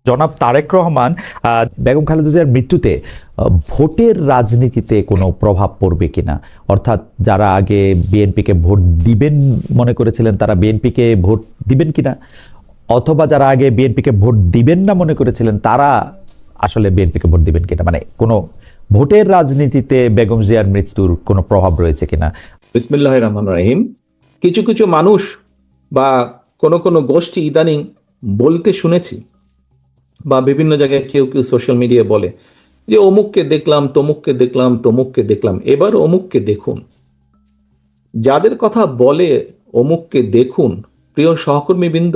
জনাব তারেক রহমান বেগম খালেদা জিয়ার মৃত্যুতে ভোটের রাজনীতিতে কোনো প্রভাব পড়বে কিনা, অর্থাৎ যারা আগে বিএনপিকে ভোট দিবেন মনে করেছিলেন তারা বিএনপিকে ভোট দিবেন কিনা, অথবা যারা আগে বিএনপিকে ভোট দিবেন না মনে করেছিলেন তারা আসলে বিএনপিকে ভোট দিবেন কিনা, মানে কোনো ভোটের রাজনীতিতে বেগম জিয়ার মৃত্যুর কোনো প্রভাব রয়েছে কিনা। বিসমিল্লাহির রহমানির রহিম। কিছু কিছু মানুষ বা কোনো গোষ্ঠী ইদানিং বলতে শুনেছি বা বিভিন্ন জায়গায় কেউ কেউ সোশ্যাল মিডিয়ায় বলে যে অমুককে দেখলাম, তমুককে দেখলাম, তমুককে দেখলাম। এবার অমুককে দেখুন। যাদের কথা বলে অমুককে দেখুন, প্রিয় সহকর্মীবৃন্দ,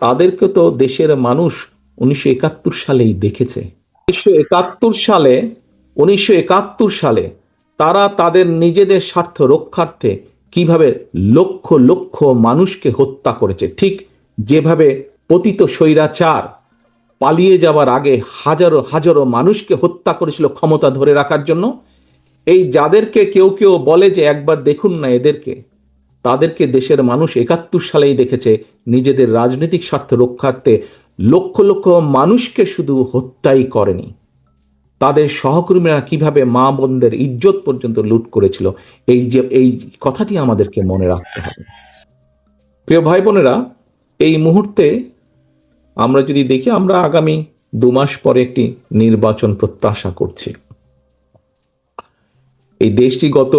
তাদেরকে তো দেশের মানুষ 1971 সালেই দেখেছে। 1971 সালে তারা তাদের নিজেদের স্বার্থ রক্ষার্থে কিভাবে লক্ষ লক্ষ মানুষকে হত্যা করেছে, ঠিক যেভাবে পতিত স্বৈরাচার পালিয়ে যাওয়ার আগে হাজারো হাজারো মানুষকে হত্যা করেছিল ক্ষমতা ধরে রাখার জন্য। এই যাদেরকে কেউ কেউ বলে যে একবার দেখুন না এদেরকে, তাদেরকে দেশের মানুষ 71 সালেই দেখেছে নিজেদের রাজনৈতিক স্বার্থ রক্ষার্থে লক্ষ লক্ষ মানুষকে শুধু হত্যাই করেনি, তাদের সহকর্মীরা কিভাবে মা বোনদের ইজ্জত পর্যন্ত লুট করেছিল। এই কথাটি আমাদেরকে মনে রাখতে হবে। প্রিয় ভাই বোনেরা, এই মুহূর্তে আমরা যদি দেখি, আমরা আগামী 2 মাস পরে একটি নির্বাচন প্রত্যাশা করছি। এই দেশটি গত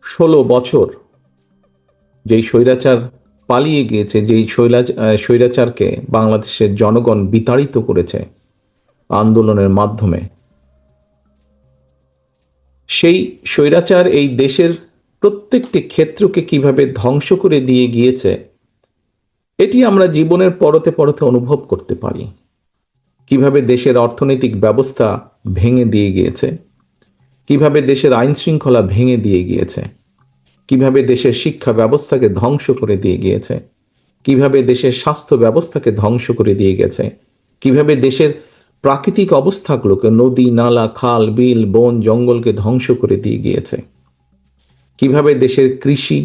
16 বছর যেই স্বৈরাচার পালিয়ে গিয়েছে, যেই স্বৈরাচারকে বাংলাদেশের জনগণ বিতাড়িত করেছে আন্দোলনের মাধ্যমে, সেই স্বৈরাচার এই দেশের প্রত্যেকটি ক্ষেত্রকে কিভাবে ধ্বংস করে দিয়ে গিয়েছে এটি আমরা জীবনের পরতে পরতে অনুভব করতে পারি। কিভাবে দেশের অর্থনৈতিক ব্যবস্থা ভেঙে দিয়ে গিয়েছে, কিভাবে দেশের আইন শৃঙ্খলা ভেঙে দিয়ে গিয়েছে, কিভাবে দেশের শিক্ষা ব্যবস্থাকে ধ্বংস করে দিয়ে গিয়েছে, কিভাবে দেশের স্বাস্থ্য ব্যবস্থাকে ধ্বংস করে দিয়ে গেছে, কিভাবে দেশের প্রাকৃতিক অবস্থাগুলোকে, নদী নালা খাল বিল বন জঙ্গলকে ধ্বংস করে দিয়ে গিয়েছে, কিভাবে দেশের কৃষি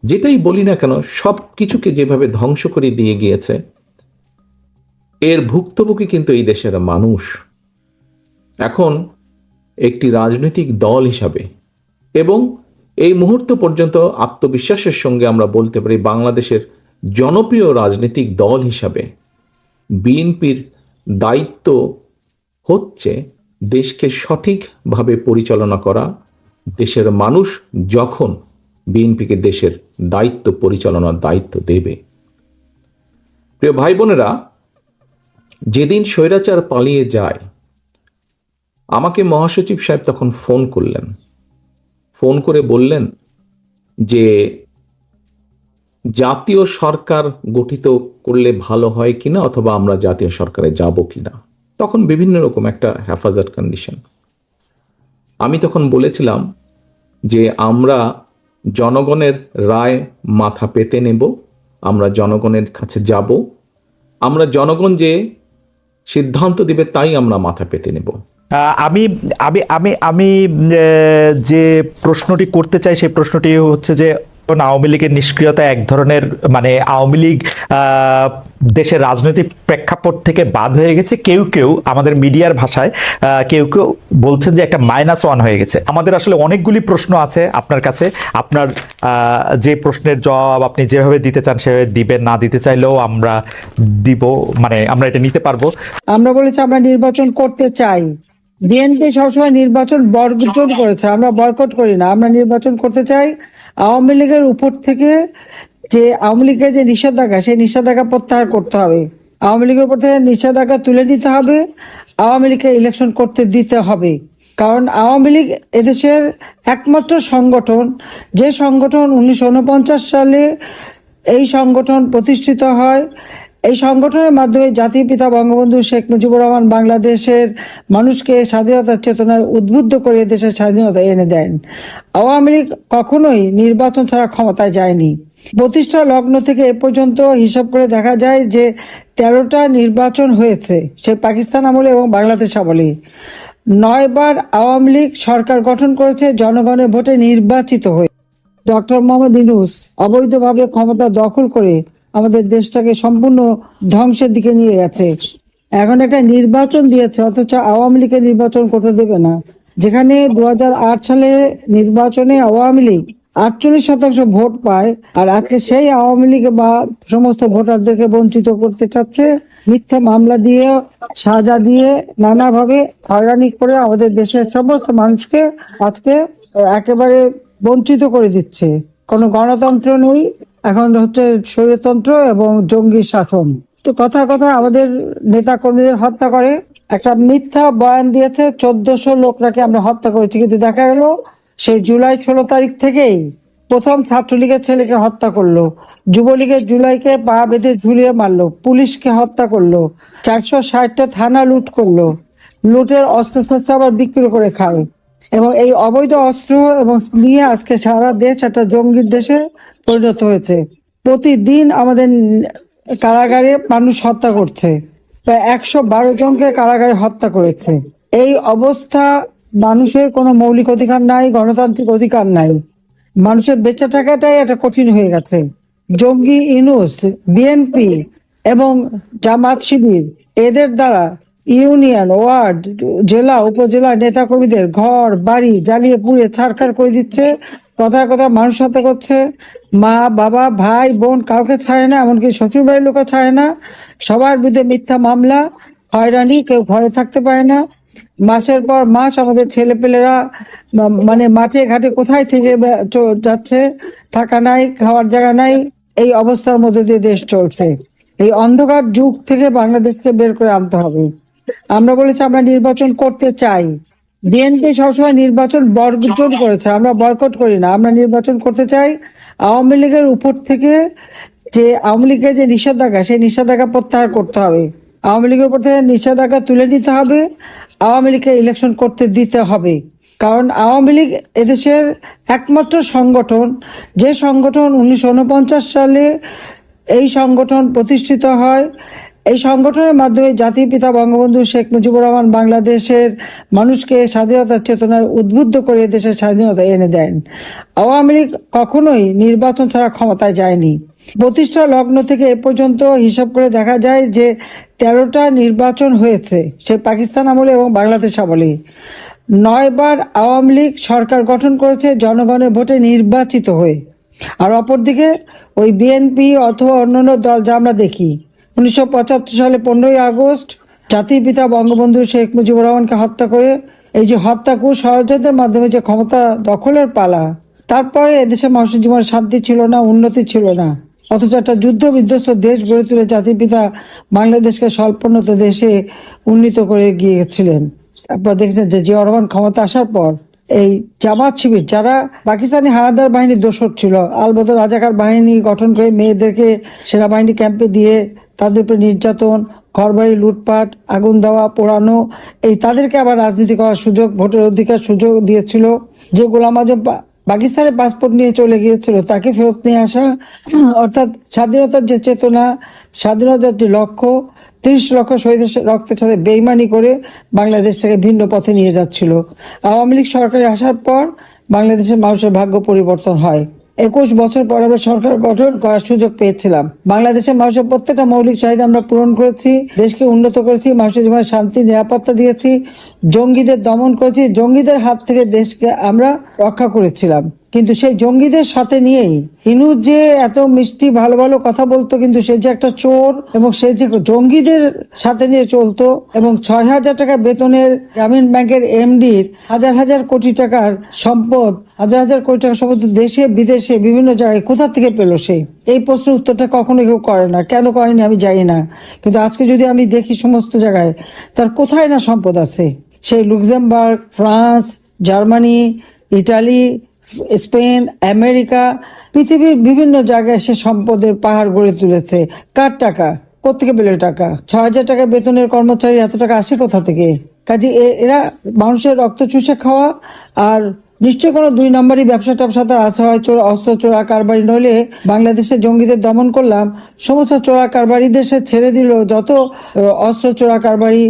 যেটাই বলি না কেন সব কিছুকে যেভাবে ধ্বংস করে দিয়ে গিয়েছে, এর ভুক্তভোগী কিন্তু এই দেশের মানুষ। এখন একটি রাজনৈতিক দল হিসাবে এবং এই মুহূর্ত পর্যন্ত আত্মবিশ্বাসের সঙ্গে আমরা বলতে পারি বাংলাদেশের জনপ্রিয় রাজনৈতিক দল হিসাবে বিএনপির দায়িত্ব হচ্ছে দেশকে সঠিকভাবে পরিচালনা করা। দেশের মানুষ যখন বিএনপিকে দেশের দায়িত্ব পরিচালনার দায়িত্ব দেবে। প্রিয় ভাই বোনেরা, যেদিন স্বৈরাচার পালিয়ে যায়, আমাকে মহাসচিব সাহেব তখন ফোন করলেন, ফোন করে বললেন যে জাতীয় সরকার গঠিত করলে ভালো হয় কিনা, অথবা আমরা জাতীয় সরকারে যাব কিনা। তখন বিভিন্ন রকম একটা হেফাজত কন্ডিশন। আমি তখন বলেছিলাম যে আমরা জনগণের রায় মাথা পেতে নেব, আমরা জনগণের কাছে যাব, আমরা জনগণ যে সিদ্ধান্ত দিবে তাই আমরা মাথা পেতে নেব। আমি আমি আমি আমি যে প্রশ্নটি করতে চাই সেই প্রশ্নটি হচ্ছে যে আওয়ামী লীগের নিষ্ক্রিয়তা এক ধরনের, মানে আওয়ামী লীগ দেশের রাজনৈতিক প্রেক্ষাপট থেকে বাদ হয়ে গেছে, কেউ কেউ আমাদের মিডিয়ার ভাষায় কেউ কেউ বলছেন যে একটা -1 হয়ে গেছে। আমাদের আসলে অনেকগুলি প্রশ্ন আছে আপনার কাছে, আপনার যে প্রশ্নের জবাব আপনি যেভাবে দিতে চান সেভাবে দিবেন, না দিতে চাইলেও আমরা দিব, মানে আমরা এটা নিতে পারবো। আমরা বলেছি আমরা নির্বাচন করতে চাই। বিএনপি সবসময় নির্বাচন বর্জন করেছে, আমরা বয়কট করি না, আমরা নির্বাচন করতে চাই। আওয়ামী লীগের উপর থেকে যে আওয়ামী লীগের যে নিষেধাজ্ঞা, সেই নিষেধাজ্ঞা প্রত্যাহার করতে হবে। আওয়ামী লীগের উপর থেকে নিষেধাজ্ঞা তুলে নিতে হবে, আওয়ামী লীগকে ইলেকশন করতে দিতে হবে। কারণ আওয়ামী লীগ এদেশের একমাত্র সংগঠন, যে সংগঠন 1949 সালে এই সংগঠন প্রতিষ্ঠিত হয়। এই সংগঠনের মাধ্যমে জাতির পিতা বঙ্গবন্ধু শেখ মুজিবুর রহমান বাংলাদেশের মানুষকে স্বাধীনতার চেতনায় উদ্বুদ্ধ করে দেশের স্বাধীনতা এনে দেন। আওয়ামী লীগ কখনোই নির্বাচন ছাড়া ক্ষমতায় যায়নি। প্রতিষ্ঠা লগ্ন থেকে এ পর্যন্ত হিসাব করে দেখা যায় যে 13টা নির্বাচন হয়েছে, সে পাকিস্তান আমলে এবং বাংলাদেশ আমলে। 9 বার আওয়ামী লীগ সরকার গঠন করেছে জনগণের ভোটে নির্বাচিত হয়ে। ডক্টর মোহাম্মদ ইউনূস অবৈধভাবে ক্ষমতা দখল করে আমাদের দেশটাকে সম্পূর্ণ ধ্বংসের দিকে নিয়ে গেছে। এখন একটা নির্বাচন দিয়েছে, অথচ আওয়ামী লীগের নির্বাচন করতে দেবে না। যেখানে 2008 সালে নির্বাচনে আওয়ামী লীগ 48% ভোট পায়, আর আজকে সেই আওয়ামী লীগ বা সমস্ত ভোটারদেরকে বঞ্চিত করতে চাচ্ছে মিথ্যা মামলা দিয়ে, সাজা দিয়ে, নানাভাবে হয়রানি করে আমাদের দেশের সমস্ত মানুষকে আজকে একেবারে বঞ্চিত করে দিচ্ছে। কোনো গণতন্ত্র নেই, এখন হচ্ছে স্বৈরতন্ত্র এবং জঙ্গি শাসন। তো কথা কথা আমাদের নেতা কর্মীদের হত্যা করে, একটা মিথ্যা বয়ান দিয়েছে 1400 লোক নাকি আমরা হত্যা করেছি, কিন্তু দেখা গেল সেই জুলাই 16 তারিখ থেকেই প্রথম ছাত্রলীগের ছেলেকে হত্যা করলো, যুবলীগের জুলাইকে পা বেঁধে ঝুলিয়ে মারলো, পুলিশকে হত্যা করলো, 460টা থানা লুট করলো, লুটের অস্ত্রশস্ত্র আবার বিক্রি করে খায়, এবং এই অবৈধ অস্ত্র এবং নিয়ে আজকে সারা দেশ একটা জঙ্গির দেশে পরিণত হয়েছে। প্রতিদিন আমাদের কারাগারে মানুষ হত্যা করছে, প্রায় 112 জনকে কারাগারে হত্যা করেছে। এই অবস্থা, মানুষের কোনো মৌলিক অধিকার নাই, গণতান্ত্রিক অধিকার নাই, মানুষের বেঁচে থাকাটাই একটা কঠিন হয়ে গেছে। জঙ্গি ইউনূস, বিএনপি এবং জামাত শিবির এদের দ্বারা ইউনিয়ন, ওয়ার্ড, জেলা, উপজেলা নেতাকর্মীদের ঘর বাড়ি জ্বালিয়ে পুড়িয়ে ছারখার করে দিচ্ছে, কথায় কথায় মানুষ হত্যা করছে, মা বাবা ভাই বোন কাউকে ছাড়ে না, এমনকি শ্বশুর বাড়ির লোকও ছাড়ে না, সবার বিরুদ্ধে মিথ্যা মামলা, হয়রানি, কেউ ঘরে থাকতে পারে না। মাসের পর মাস আমাদের ছেলেপেলেরা মানে মাঠে ঘাটে কোথায় থেকে যাচ্ছে, থাকা নাই, খাওয়ার জায়গা নাই, এই অবস্থার মধ্যে দিয়ে দেশ চলছে। এই অন্ধকার যুগ থেকে বাংলাদেশকে বের করে আনতে হবে। আমরা বলেছি আমরা নির্বাচন করতে চাই, বিএনপি সবসময় নির্বাচন বর্জন করেছে, আমরা বয়কট করি না, আমরা নির্বাচন করতে চাই। আওয়ামী লীগের উপর থেকে যে আওয়ামী লীগের যে নিষেধাজ্ঞা, সেই নিষেধাজ্ঞা প্রত্যাহার করতে হবে, আওয়ামী লীগের উপর থেকে নিষেধাজ্ঞা তুলে নিতে হবে, আওয়ামী লীগকে ইলেকশন করতে দিতে হবে। কারণ আওয়ামী লীগ এদেশের একমাত্র সংগঠন, যে সংগঠন 1949 সালে এই সংগঠন প্রতিষ্ঠিত হয়। এই সংগঠনের মাধ্যমে জাতির পিতা বঙ্গবন্ধু শেখ মুজিবুর রহমান বাংলাদেশের মানুষকে স্বাধীনতার চেতনায় উদ্বুদ্ধ করে দেশের স্বাধীনতা এনে দেন। আওয়ামী লীগ কখনোই নির্বাচন ছাড়া ক্ষমতায় যায়নি। প্রতিষ্ঠা লগ্ন থেকে এ পর্যন্ত হিসাব করে দেখা যায় যে 13টা নির্বাচন হয়েছে, সে পাকিস্তান আমলে এবং বাংলাদেশ আমলে। 9 বার আওয়ামী লীগ সরকার গঠন করেছে জনগণের ভোটে নির্বাচিত হয়ে। আর অপরদিকে ওই বিএনপি অথবা অন্যান্য দল যা আমরা দেখি, 1975 সালে 15ই আগস্ট জাতির পিতা বঙ্গবন্ধু শেখ মুজিবুর রহমানকে হত্যা করে, এই যে হত্যাকু ষড়যন্ত্রের মাধ্যমে যে ক্ষমতা দখলের পালা, তারপরে এদেশে মানুষের জীবনে শান্তি ছিল না, উন্নতি ছিল না, অথচ একটা যুদ্ধ বিধ্বস্ত দেশ গড়ে তুলে জাতির পিতা বাংলাদেশকে স্বল্পোন্নত দেশে উন্নীত করে গিয়েছিলেন। আপনারা দেখছেন যে জিয়া রহমান ক্ষমতা আসার পর এই জামাত শিবির, যারা পাকিস্তানি হানাদার বাহিনীর দোসর ছিল, আলবদর রাজাকার বাহিনী গঠন করে মেয়েদেরকে সেনাবাহিনী ক্যাম্পে দিয়ে তাদের উপরে নির্যাতন, ঘরবাড়ি লুটপাট, আগুন দেওয়া, পোড়ানো, এই তাদেরকে আবার রাজনীতি করার সুযোগ, ভোটের অধিকার সুযোগ দিয়েছিল। যে গোলাম আজম পাকিস্তানের পাসপোর্ট নিয়ে চলে গিয়েছিল, তাকে ফেরত নিয়ে আসা, অর্থাৎ স্বাধীনতার যে চেতনা, স্বাধীনতার যে লক্ষ্য, 30 লক্ষ শহীদের রক্তের সাথে বেইমানি করে বাংলাদেশটাকে ভিন্ন পথে নিয়ে যাচ্ছিল। আওয়ামী লীগ সরকারে আসার পর বাংলাদেশের মানুষের ভাগ্য পরিবর্তন হয়। 21 বছর পর আমরা সরকার গঠন করার সুযোগ পেয়েছিলাম। বাংলাদেশের মানুষের প্রত্যেকটা মৌলিক চাহিদা আমরা পূরণ করেছি, দেশকে উন্নত করেছি, মানুষের জীবনে শান্তি নিরাপত্তা দিয়েছি, জঙ্গিদের দমন করেছি, জঙ্গিদের হাত থেকে দেশকে আমরা রক্ষা করেছিলাম। কিন্তু সেই জঙ্গিদের সাথে নিয়েই ইনুস যে এত মিষ্টি ভালো ভালো কথা বলতো, কিন্তু সে যে একটা চোর, এবং সে যে জঙ্গিদের সাথে নিয়ে চলতো, এবং 6,000 টাকা বেতনের গ্রামীণ ব্যাংকের এমডির হাজার হাজার কোটি টাকার সম্পদ, হাজার হাজার কোটি টাকার সম্পদ দেশে বিদেশে বিভিন্ন জায়গায় কোথা থেকে পেল সে? এই প্রশ্নের উত্তরটা কখনো কেউ করে না। কেন করেনি আমি জানি না, কিন্তু আজকে যদি আমি দেখি সমস্ত জায়গায় তার কোথায় না সম্পদ আছে। সেই Luxembourg, France, Germany, Italy, Spain, America, পৃথিবীর বিভিন্ন জায়গায় সে সম্পদের পাহাড় গড়ে তুলেছে। কার টাকা? কোত্থেকে পেল টাকা? 6,000 টাকা বেতনের কর্মচারী এত টাকা আসে কোথা থেকে? কাজে এরা মানুষের রক্ত চুষে খাওয়া, আর নিশ্চয় কোনো 2 নম্বরই ব্যবসা ট্যাবসাতে আছে, হয় অস্ত্র চোরা কারবারি, নইলে বাংলাদেশে জঙ্গিদের দমন করলাম, সমস্ত চোরা কারবারিদের সে ছেড়ে দিল, যত অস্ত্র চোরা কারবারি,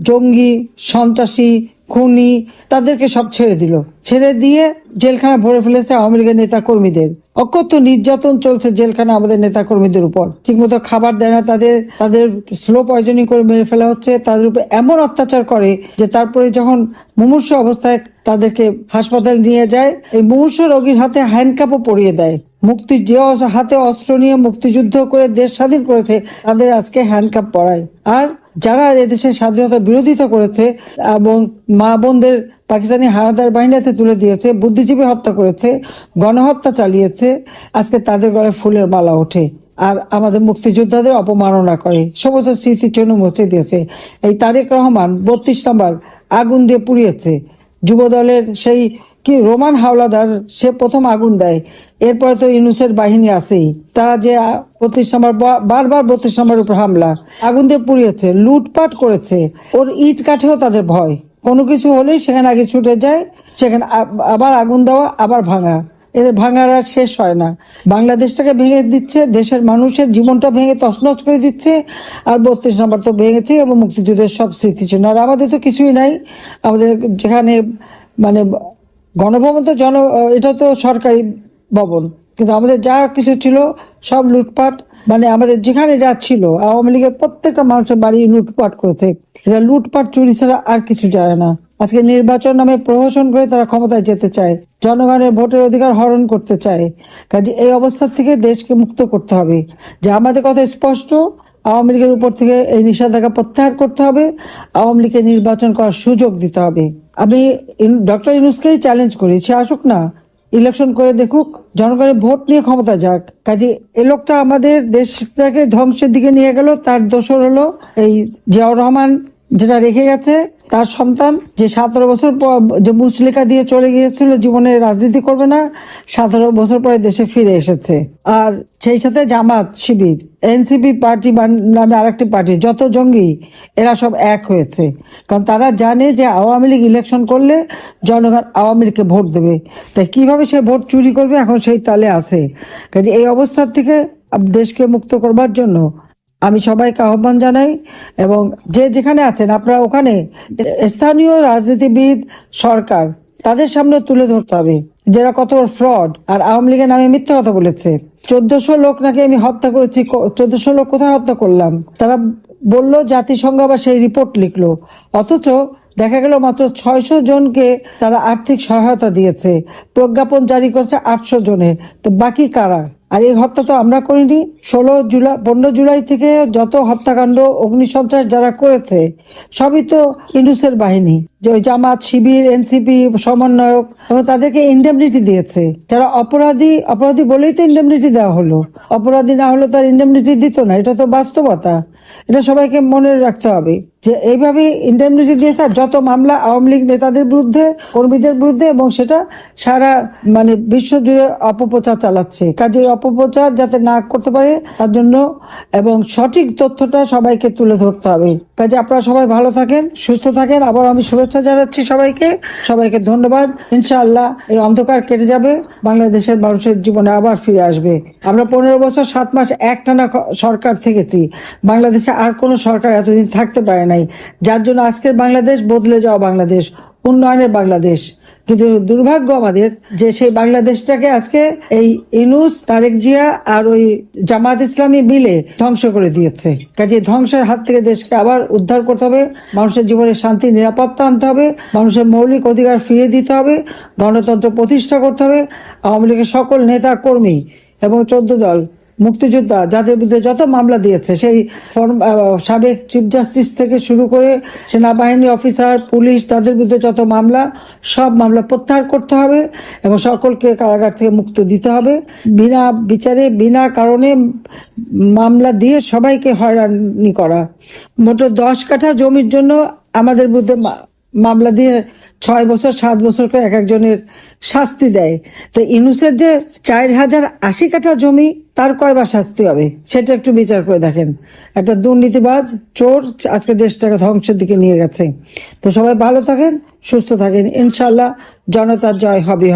জঙ্গি, সন্ত্রাসী, খুনি, তাদেরকে সব ছেড়ে দিল। ছেড়ে দিয়ে জেলখানা ভরে ফেলেছে আওয়ামী লীগের নেতা কর্মীদের। অকথ্য নির্যাতন চলছে জেলখানা আমাদের নেতা কর্মীদের উপর। ঠিকমতো খাবার দেয় না, তাদের স্লো পয়জনিং করে মেরে ফেলা হচ্ছে, তাদের উপর এমন অত্যাচার করে যে তারপরে যখন মুমূর্ষু অবস্থায় তাদেরকে হাসপাতালে নিয়ে যায়, এই মুমূর্ষু রোগীর হাতে হ্যান্ডকাপও পরিয়ে দেয়। হাতে অস্ত্র নিয়ে মুক্তিযুদ্ধ করে দেশ স্বাধীন করেছে তাদের আজকে হ্যান্ডকাপ পরায়। আর যারা এদেশের স্বাধীনতা বিরোধিতা করেছে এবং মা বোনদের পাকিস্তানি হানাদার বাহিনীতে তুলে দিয়েছে, বুদ্ধিজীবী হত্যা করেছে, গণহত্যা চালিয়েছে, আজকে তাদের গলায় ফুলের মালা ওঠে আর আমাদের মুক্তিযোদ্ধাদের অপমাননা করে, সমস্ত স্মৃতির জন্য মুছে দিয়েছে। এই তারেক রহমান 32 নম্বর আগুন দিয়ে পুড়িয়েছে। যুব দলের সেই কি রোমান হাওলাদার, সে প্রথম আগুন দেয়, এরপরে তো ইউনূসের বাহিনী আছেই, তারা যে 32 নম্বর বারবার 32 নম্বর উপর হামলা, আগুন দিয়ে পুড়িয়েছে, লুটপাট করেছে। ওর ইট কাঠেও তাদের ভয়, কোনো কিছু হলেই সেখানে আগে ছুটে যায়, সেখানে আবার আগুন দেওয়া, আবার ভাঙা, এদের ভাঙার আর শেষ হয় না। বাংলাদেশটাকে ভেঙে দিচ্ছে, দেশের মানুষের জীবনটা ভেঙে তছনছ করে দিচ্ছে। আর 32 নম্বর তো ভেঙেছে এবং মুক্তিযুদ্ধের সব স্মৃতি ছিল। আর আমাদের তো কিছুই নাই। আমাদের যেখানে মানে গণভবন তো এটা তো সরকারি ভবন, কিন্তু আমাদের যা কিছু ছিল সব লুটপাট। মানে আমাদের যেখানে যা ছিল, আওয়ামী লীগের প্রত্যেকটা মানুষের বাড়ি লুটপাট করেছে। এরা লুটপাট চুরি ছাড়া আর কিছু জানে না। আজকে নির্বাচন নামে প্রহসন করে তারা ক্ষমতায় যেতে চায়, জনগণের ভোটের অধিকার হরণ করতে চায়। কাজে এই অবস্থা থেকে দেশকে মুক্ত করতে হবে। যে আমাদের কথা স্পষ্ট, আওয়ামী লীগের উপর থেকে এই নিষেধাজ্ঞা প্রত্যাহার করতে হবে, আওয়ামী লীগকে নির্বাচন করার সুযোগ দিতে হবে। আমি ডক্টর ইউনূসকেই চ্যালেঞ্জ করি, সে আসুক না, ইলেকশন করে দেখুক, জনগণের ভোট নিয়ে ক্ষমতা যাক। কাজে এ লোকটা আমাদের দেশটাকে ধ্বংসের দিকে নিয়ে গেল। তার দোসর হলো এই জিয়াউর রহমান, যেটা রেখে গেছে তার সন্তান, যে 17 বছর পর যে মুচলেখা দিয়ে চলে গিয়েছিল জীবনে রাজনীতি করবে না, 17 বছর পরে দেশে ফিরে এসেছে। আর সেই সাথে জামাত, শিবির, এনসিপি পার্টি নামে আরেকটি পার্টি, যত জঙ্গি এরা সব এক হয়েছে। কারণ তারা জানে যে আওয়ামী লীগ ইলেকশন করলে জনগণ আওয়ামী লীগকে ভোট দেবে। তাই কিভাবে সে ভোট চুরি করবে এখন সেই তালে আছে। কাজে এই অবস্থার থেকে দেশকে মুক্ত করবার জন্য আমি সবাইকে আহ্বান জানাই, এবং যে যেখানে আছেন আপনারা ওখানে স্থানীয় রাজনীতিবিদ, সরকার, তাদের সামনে তুলে ধরতে হবে যারা কত ফ্রড আর আওয়ামী লীগের নামে মিথ্যা কথা বলেছে। 1400 লোক নাকি আমি হত্যা করেছি। 1400 লোক কোথায় হত্যা করলাম? তারা বললো, জাতিসংঘ আবার সেই রিপোর্ট লিখলো, অথচ দেখা গেল মাত্র 600 জনকে তারা আর্থিক সহায়তা দিয়েছে, প্রজ্ঞাপন জারি করছে 800 জনের। তো বাকি কারা? আর এই হত্যা তো আমরা করিনি। 15 জুলাই থেকে যত হত্যাকাণ্ড, অগ্নিসন্ত্রাস যারা করেছে সবই তো ইউনূসের বাহিনী, যে ওই জামাত, শিবির, এনসিপি সমন্বয়ক, এবং তাদেরকে ইন্ডেমনিটি দিয়েছে। যারা অপরাধী বলেই তো ইন্ডেমনিটি দেওয়া হলো, অপরাধী না হলে তার ইন্ডেমনিটি দিত না। এটা তো বাস্তবতা, এটা সবাইকে মনে রাখতে হবে যে এইভাবে ইন্ডেমনিটি দিয়েছে। আর যত মামলা আওয়ামী লীগ নেতাদের বিরুদ্ধে, কর্মীদের বিরুদ্ধে, এবং সেটা সারা মানে বিশ্ব জুড়ে অপপ্রচার চালাচ্ছে। কাজে অপপ্রচার যাতে না করতে পারে তার জন্য এবং সঠিক তথ্যটা সবাইকে তুলে ধরতে হবে। কাজে আপনারা সবাই ভালো থাকেন, সুস্থ থাকেন। আবার আমি শুভেচ্ছা জানাচ্ছি সবাইকে ধন্যবাদ। ইনশাআল্লাহ এই অন্ধকার কেটে যাবে, বাংলাদেশের মানুষের জীবনে আবার ফিরে আসবে। আমরা 15 বছর 7 মাস একটানা সরকার থেকেছি, বাংলাদেশে আর কোনো সরকার এতদিন থাকতে পারে নাই, যার জন্য আজকের বাংলাদেশ বদলে যাওয়া বাংলাদেশ, উন্নয়নের বাংলাদেশ। কিন্তু দুর্ভাগ্য আমাদের যে সেই বাংলাদেশটাকে আজকে এই ইউনূস, তারেক জিয়া আর ওই জামাত ইসলামী মিলে ধ্বংস করে দিয়েছে। কাজে ধ্বংসের হাত থেকে দেশকে আবার উদ্ধার করতে হবে, মানুষের জীবনে শান্তি, নিরাপত্তা আনতে হবে, মানুষের মৌলিক অধিকার ফিরিয়ে দিতে হবে, গণতন্ত্র প্রতিষ্ঠা করতে হবে। আওয়ামী লীগের সকল নেতা কর্মী এবং 14 দল মুক্তিযোদ্ধা যাদের বিরুদ্ধে যত মামলা দিয়েছে, সেই সাবেক চিফ জাস্টিস থেকে শুরু করে সেনাবাহিনী অফিসার, পুলিশ, তাদের বিরুদ্ধে যত মামলা, সব মামলা প্রত্যাহার করতে হবে এবং সকলকে কারাগার থেকে মুক্ত দিতে হবে। বিনা বিচারে, বিনা কারণে মামলা দিয়ে সবাইকে হয়রানি করা। মোট 10 কাঠা জমির জন্য আমাদের বিরুদ্ধে মামলা দিয়ে 6 বছর 7 বছর করে এক একজনের শাস্তি দেয়। তো ইউনূসের যে 4080 কাঠা জমি, তার কয়বার শাস্তি হবে সেটা একটু বিচার করে দেখেন। একটা দুর্নীতিবাজ, চোর আজকে দেশটাকে ধ্বংসের দিকে নিয়ে গেছে। তো সবাই ভালো থাকেন, সুস্থ থাকেন, ইনশাআল্লাহ জনতার জয় হবে।